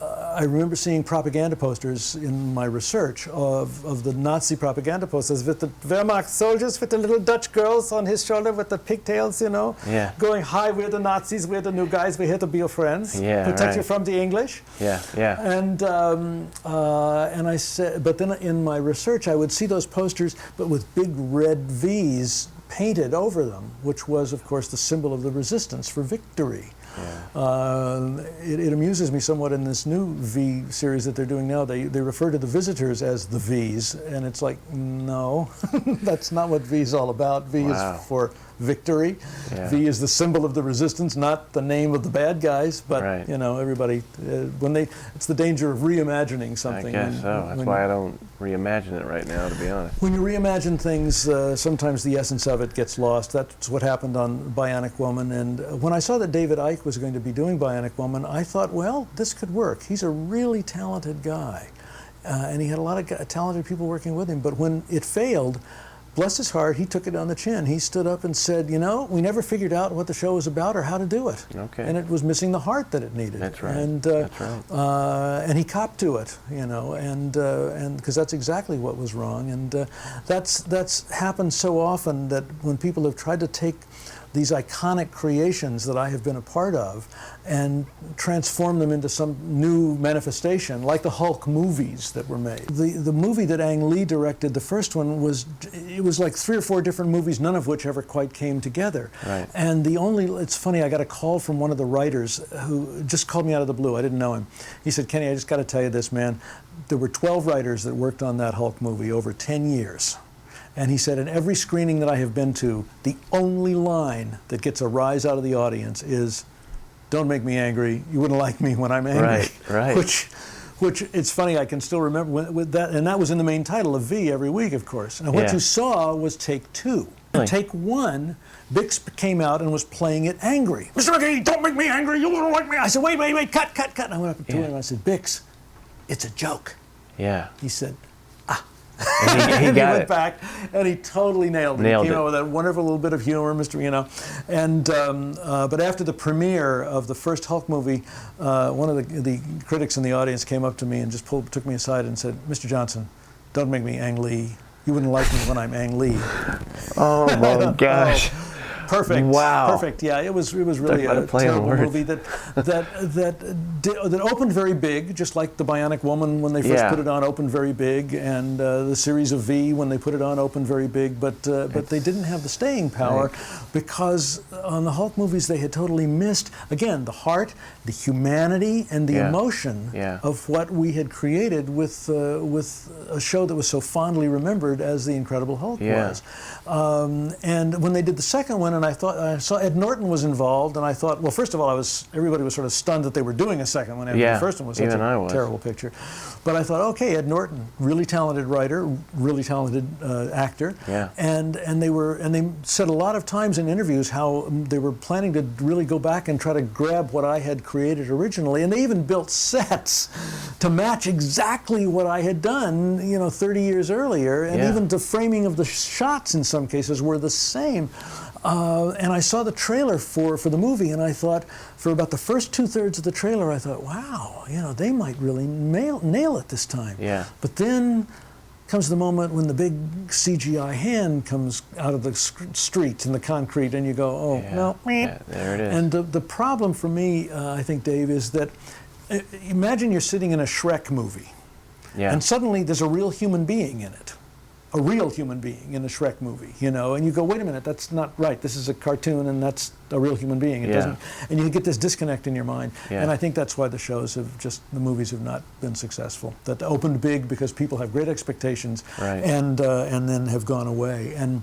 I remember seeing propaganda posters in my research of the Nazi propaganda posters with the Wehrmacht soldiers with the little Dutch girls on his shoulder with the pigtails, going, "Hi, we're the Nazis, we're the new guys, we're here to be your friends, protect you from the English." And I said, but then in my research, I would see those posters, but with big red V's painted over them, which was, of course, the symbol of the resistance for victory. It amuses me somewhat in this new V series that they're doing now. They refer to the visitors as the V's, and it's like, no, that's not what V is all about. V is for victory. V is the symbol of the resistance, not the name of the bad guys. But everybody, it's the danger of reimagining something. I guess so. That's why I don't reimagine it right now, to be honest. When you reimagine things, sometimes the essence of it gets lost. That's what happened on Bionic Woman. And when I saw that David Icke was going to be doing Bionic Woman, I thought, well, this could work. He's a really talented guy. And he had a lot of talented people working with him. But when it failed, bless his heart, he took it on the chin. He stood up and said, we never figured out what the show was about or how to do it. Okay. And it was missing the heart that it needed. That's right. And, that's right. And he copped to it, and because that's exactly what was wrong. And that's happened so often that when people have tried to take these iconic creations that I have been a part of and transform them into some new manifestation, like the Hulk movies that were made. The movie that Ang Lee directed, the first one, was like 3 or 4 different movies, none of which ever quite came together. Right. And it's funny, I got a call from one of the writers who just called me out of the blue. I didn't know him. He said, "Kenny, I just got to tell you this, man. There were 12 writers that worked on that Hulk movie over 10 years. And he said, in every screening that I have been to, the only line that gets a rise out of the audience is, 'Don't make me angry. You wouldn't like me when I'm angry.'" Right. Which it's funny, I can still remember with that, and that was in the main title of V every week, of course. And what you saw was take 2. Take one, Bix came out and was playing it angry. Mr. McGee, don't make me angry. You don't like me. I said, wait, cut. And I went up to him and I said, Bix, it's a joke. Yeah. He said, And he got went it. back and he totally nailed it. Nailed He came it. out with that wonderful little bit of humor, And but after the premiere of the first Hulk movie, one of the critics in the audience came up to me and just took me aside and said, Mr. Johnson, don't make me Ang Lee. You wouldn't like me when I'm Ang Lee. Oh my gosh. Perfect. Wow. Perfect. Yeah, it was really a terrible movie that opened very big, just like the Bionic Woman when they first put it on opened very big, and the series of V when they put it on opened very big, but they didn't have the staying power because on the Hulk movies they had totally missed again the heart, the humanity, and the emotion of what we had created with a show that was so fondly remembered as The Incredible Hulk was. And when they did the second one, and I saw Ed Norton was involved, and I thought, well, first of all, everybody was sort of stunned that they were doing a second one after the first one was such a terrible picture. But I thought, okay, Ed Norton, really talented writer, really talented actor, and they said a lot of times in interviews how they were planning to really go back and try to grab what I had created originally, and they even built sets to match exactly what I had done, 30 years earlier, and even the framing of the shots in some cases were the same. And I saw the trailer for the movie, and I thought, for about the first 2/3 of the trailer, I thought, wow, they might really nail it this time. Yeah. But then comes the moment when the big CGI hand comes out of the street and the concrete, and you go, oh, no. There it is. And the problem for me, I think, Dave, is that imagine you're sitting in a Shrek movie, and suddenly there's a real human being in it. A real human being in a Shrek movie, and you go, wait a minute, that's not right. This is a cartoon, and that's a real human being. It doesn't, and you get this disconnect in your mind. And I think that's why the movies have not been successful. That opened big because people have great expectations, and then have gone away. And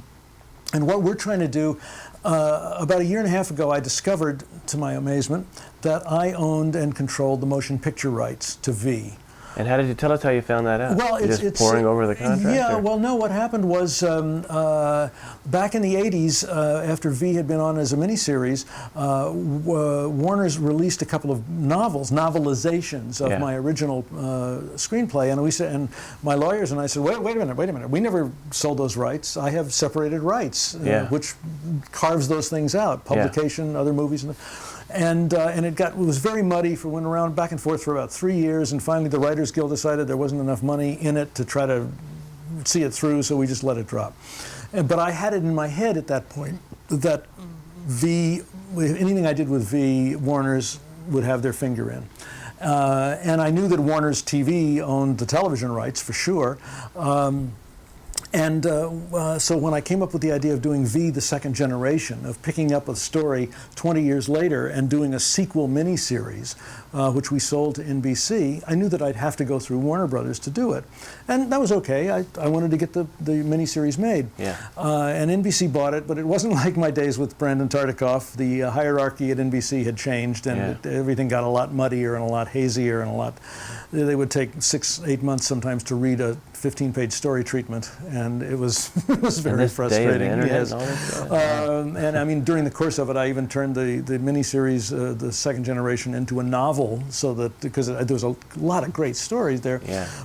what we're trying to do, about 1.5 years ago, I discovered, to my amazement, that I owned and controlled the motion picture rights to V. And how did you tell us how you found that out? Well, it's poring over the contract? Yeah, well, no, what happened was back in the 80s, after V had been on as a miniseries, Warner's released a couple of novelizations of my original screenplay, and my lawyers and I said, wait a minute, we never sold those rights. I have separated rights, which carves those things out, publication, other movies. And it was very muddy. Went around back and forth for about 3 years, and finally the Writers Guild decided there wasn't enough money in it to try to see it through, so we just let it drop. But I had it in my head at that point that anything I did with V, Warner's would have their finger in. And I knew that Warner's TV owned the television rights for sure. So when I came up with the idea of doing V, the second generation, of picking up a story 20 years later and doing a sequel miniseries, which we sold to NBC, I knew that I'd have to go through Warner Brothers to do it. And that was okay. I wanted to get the miniseries made. And NBC bought it, but it wasn't like my days with Brandon Tartikoff. The hierarchy at NBC had changed, and everything got a lot muddier and a lot hazier and they would take 6-8 months sometimes to read a 15-page story treatment, and it was very frustrating. And I mean, during the course of it, I even turned the miniseries, the second generation, into a novel, because there was a lot of great stories there.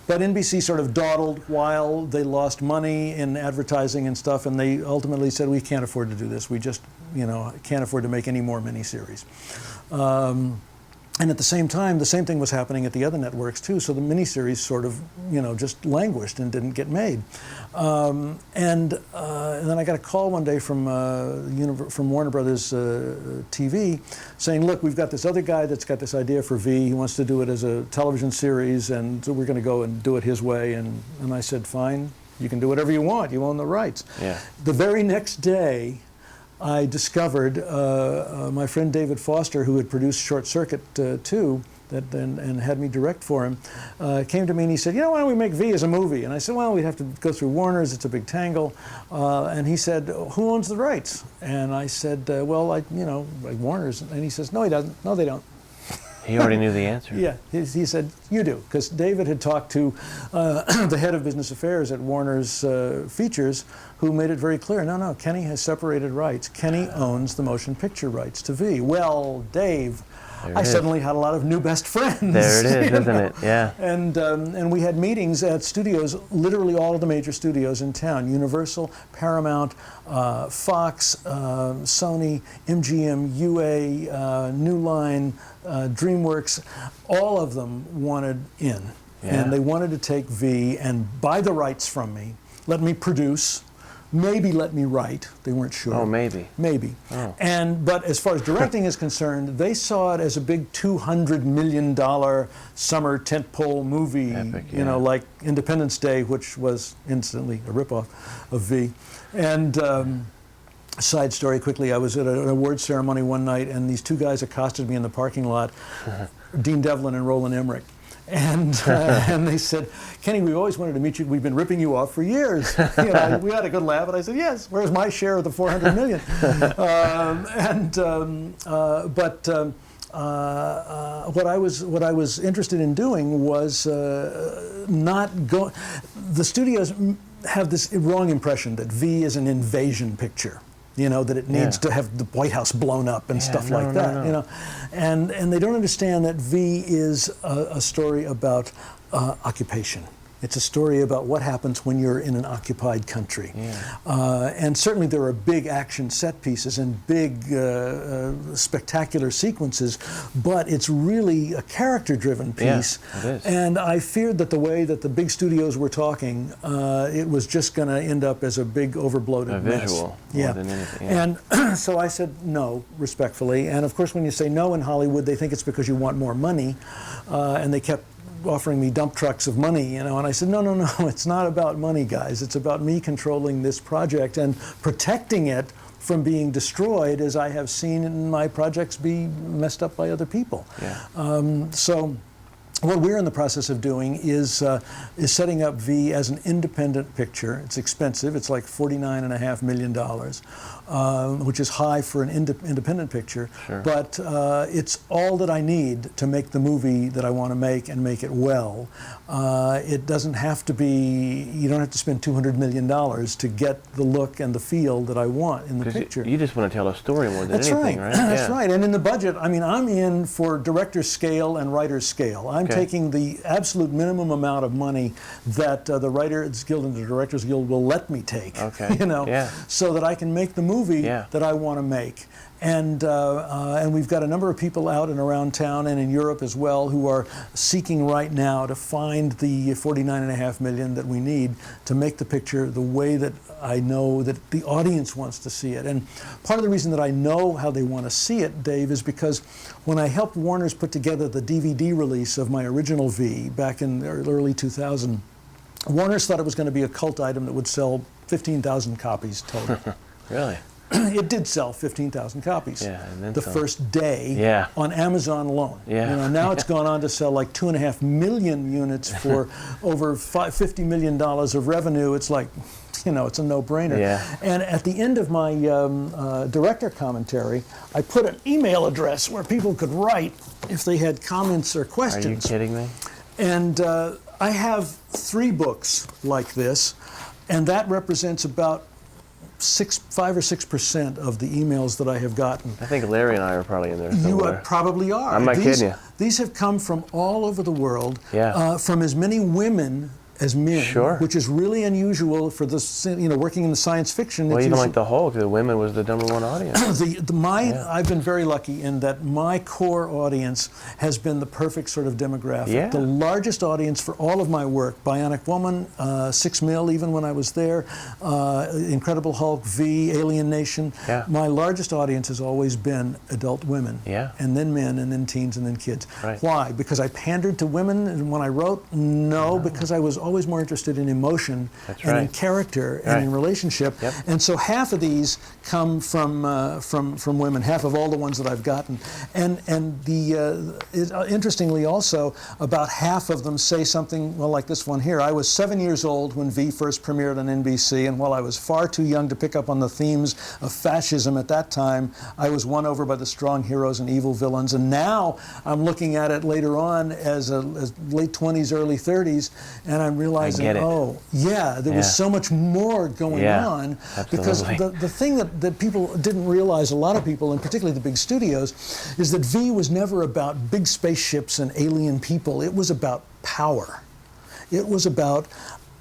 But NBC sort of dawdled while they lost money in advertising and stuff, and they ultimately said, we can't afford to do this. We just, can't afford to make any more miniseries. And at the same time, the same thing was happening at the other networks too. So the miniseries sort of, just languished and didn't get made. And then I got a call one day from Warner Brothers TV saying, look, we've got this other guy that's got this idea for V. He wants to do it as a television series, and so we're going to go and do it his way. And I said, fine, you can do whatever you want. You own the rights. The very next day, I discovered my friend David Foster, who had produced Short Circuit 2 and had me direct for him, came to me and he said, why don't we make V as a movie? And I said, well, we'd have to go through Warner's. It's a big tangle. And he said, who owns the rights? And I said, well, like Warner's. And he says, no, he doesn't. No, they don't. He already knew the answer. Yeah, he said, you do, because David had talked to the head of business affairs at Warner's Features, who made it very clear, no, Kenny has separated rights. Kenny owns the motion picture rights to V. Well, Dave, I suddenly had a lot of new best friends. There it is, isn't it? Yeah. And we had meetings at studios, literally all of the major studios in town: Universal, Paramount, Fox, Sony, MGM, UA, New Line, DreamWorks. All of them wanted in. Yeah. And they wanted to take V and buy the rights from me, let me produce, maybe let me write. They weren't sure. Oh, maybe. Maybe. Oh. But as far as directing is concerned, they saw it as a big $200 million summer tentpole movie. Epic, you know, like Independence Day, which was instantly a ripoff of V. And side story quickly, I was at an awards ceremony one night, and these two guys accosted me in the parking lot, Dean Devlin and Roland Emmerich. And they said, Kenny, we've always wanted to meet you. We've been ripping you off for years. You know, we had a good laugh, and I said, yes. Where's my share of the $400 million? What I was interested in doing was not go. The studios have this wrong impression that V is an invasion picture. You know, that it needs to have the White House blown up and stuff like that. You know, and they don't understand that V is a story about occupation. It's a story about what happens when you're in an occupied country. Yeah. And certainly there are big action set pieces and big spectacular sequences, but it's really a character-driven piece. Yeah, it is. And I feared that the way that the big studios were talking, it was just going to end up as a big overbloated mess. Visual more than anything. Yeah. And so I said no, respectfully. And of course, when you say no in Hollywood, they think it's because you want more money, and they kept offering me dump trucks of money, you know, and I said, no, it's not about money, guys. It's about me controlling this project and protecting it from being destroyed, as I have seen my projects be messed up by other people. Yeah. So what we're in the process of doing is setting up V as an independent picture. It's expensive. It's like $49.5 million, which is high for an independent picture. Sure. But it's all that I need to make the movie that I want to make and make it well. It doesn't have to be, you don't have to spend $200 million to get the look and the feel that I want in the picture. You just want to tell a story more than anything, right? That's right. And in the budget, I mean, I'm in for director's scale and writer's scale. I'm taking the absolute minimum amount of money that the Writers Guild and the Directors Guild will let me take, you know, so that I can make the movie that I want to make. And we've got a number of people out and around town and in Europe as well who are seeking right now to find the $49.5 million that we need to make the picture the way that I know that the audience wants to see it. And part of the reason that I know how they want to see it, Dave, is because when I helped Warner's put together the DVD release of my original V back in the early 2000, Warner's thought it was going to be a cult item that would sell 15,000 copies total. Really? It did sell 15,000 copies the first day on Amazon alone. Yeah. You know, now it's gone on to sell like 2.5 million units for over $50 million of revenue. It's like, you know, it's a no-brainer. Yeah. And at the end of my director commentary, I put an email address where people could write if they had comments or questions. Are you kidding me? And I have 3 books like this, and that represents about 5 or 6% of the emails that I have gotten. I think Larry and I are probably in there somewhere. You probably are. I'm not kidding you. These have come from all over the world, Yeah. from as many women as men, Sure. which is really unusual for the, you know, working in the science fiction. Well, even like the Hulk, the women was the #1 audience. I've been very lucky in that my core audience has been the perfect sort of demographic. Yeah. The largest audience for all of my work, Bionic Woman, 6 Mil, even when I was there, Incredible Hulk, V, Alien Nation. Yeah. My largest audience has always been adult women, and then men, and then teens, and then kids. Right. Why? Because I pandered to women when I wrote? No, because I was always always more interested in emotion That's and in right. character Right. and in relationship. Yep. And so half of these come from women, half of all the ones that I've gotten. And interestingly also, about half of them say something, well, like this one here. I was 7 years old when V first premiered on NBC, and while I was far too young to pick up on the themes of fascism at that time, I was won over by the strong heroes and evil villains. And now I'm looking at it later on as late 20s, early 30s, and I'm realizing, I get it. oh, yeah, there was so much more going on. Because the thing that people didn't realize, a lot of people, and particularly the big studios, is that V was never about big spaceships and alien people. It was about power. It was about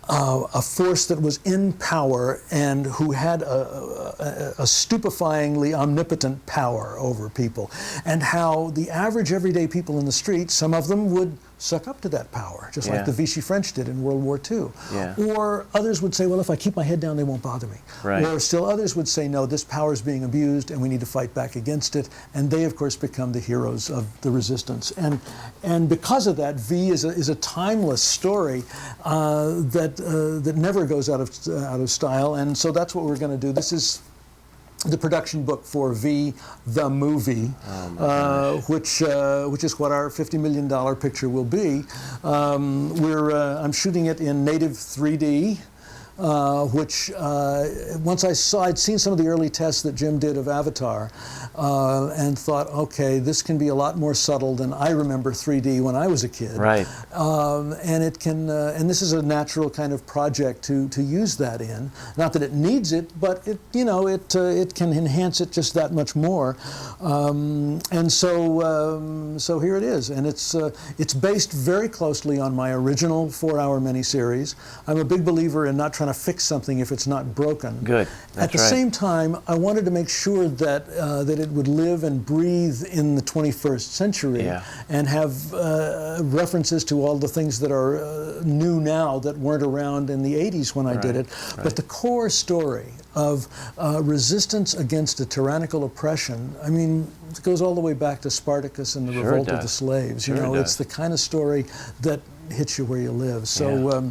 a force that was in power and who had a stupefyingly omnipotent power over people, and how the average everyday people in the street, some of them would suck up to that power, just like the Vichy French did in World War II. Yeah. Or others would say, well, if I keep my head down, they won't bother me. Right. Or still others would say, no, this power is being abused and we need to fight back against it. And they, of course, become the heroes of the resistance. And because of that, V is a timeless story that never goes out of style. And so that's what we're going to do. This is the production book for V, the movie, which is what our $50 million picture will be. I'm shooting it in native 3D. Which once I'd seen some of the early tests that Jim did of Avatar, and thought, okay, this can be a lot more subtle than I remember 3D when I was a kid. Right. And it can, and this is a natural kind of project to use that in. Not that it needs it, but it can enhance it just that much more. And so here it is, and it's based very closely on my original 4-hour miniseries. I'm a big believer in not trying to fix something if it's not broken. Good. At the same time, I wanted to make sure that it would live and breathe in the 21st century, and have references to all the things that are new now that weren't around in the 80s when I did it. Right. But the core story of resistance against a tyrannical oppression, I mean, it goes all the way back to Spartacus and the revolt of the slaves. You know, it's the kind of story that hits you where you live. So.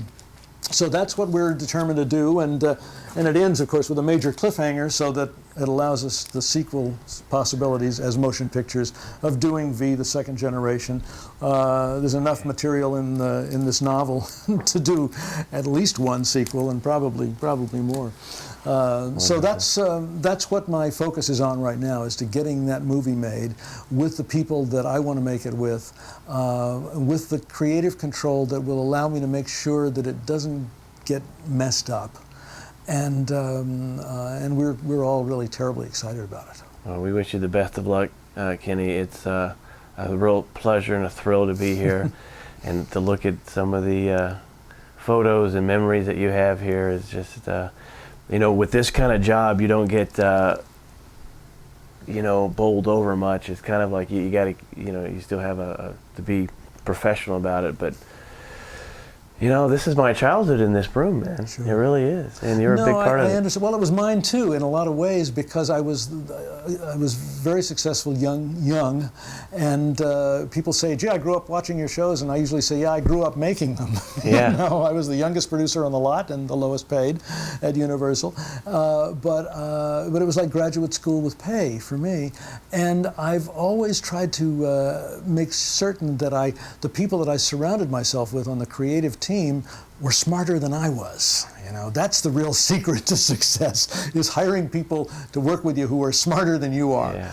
So that's what we're determined to do, and it ends, of course, with a major cliffhanger, so that it allows us the sequel possibilities as motion pictures of doing V, the second generation. There's enough material in this novel to do at least one sequel, and probably more. So that's what my focus is on right now, is to getting that movie made with the people that I want to make it with the creative control that will allow me to make sure that it doesn't get messed up, and we're all really terribly excited about it. Well, we wish you the best of luck, Kenny. It's a real pleasure and a thrill to be here, and to look at some of the photos and memories that you have here is just. With this kind of job, you don't get, bowled over much. It's kind of like you got to, you still have to be professional about it. But, this is my childhood in this room, man. Sure. It really is, and you're a big part of it. I understand. Well, it was mine too, in a lot of ways, because I was very successful young, and people say, "Gee, I grew up watching your shows," and I usually say, "Yeah, I grew up making them." Yeah. I was the youngest producer on the lot and the lowest paid at Universal, but it was like graduate school with pay for me, and I've always tried to make certain that the people that I surrounded myself with on the creative team were smarter than I was. That's the real secret to success, is hiring people to work with you who are smarter than you are. Yeah.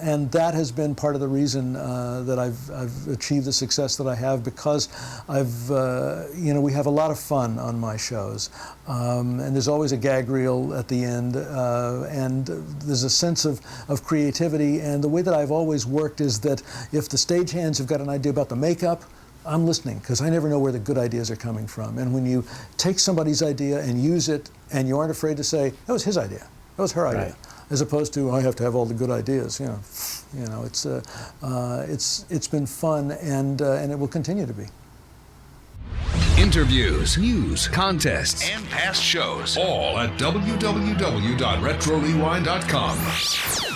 And that has been part of the reason that I've achieved the success that I have, because we have a lot of fun on my shows. And there's always a gag reel at the end, and there's a sense of creativity. And the way that I've always worked is that if the stagehands have got an idea about the makeup, I'm listening, because I never know where the good ideas are coming from. And when you take somebody's idea and use it, and you aren't afraid to say, that was his idea, that was her idea, as opposed to, I have to have all the good ideas. It's been fun, and it will continue to be. Interviews, news, contests, and past shows, all at www.retrorewind.com.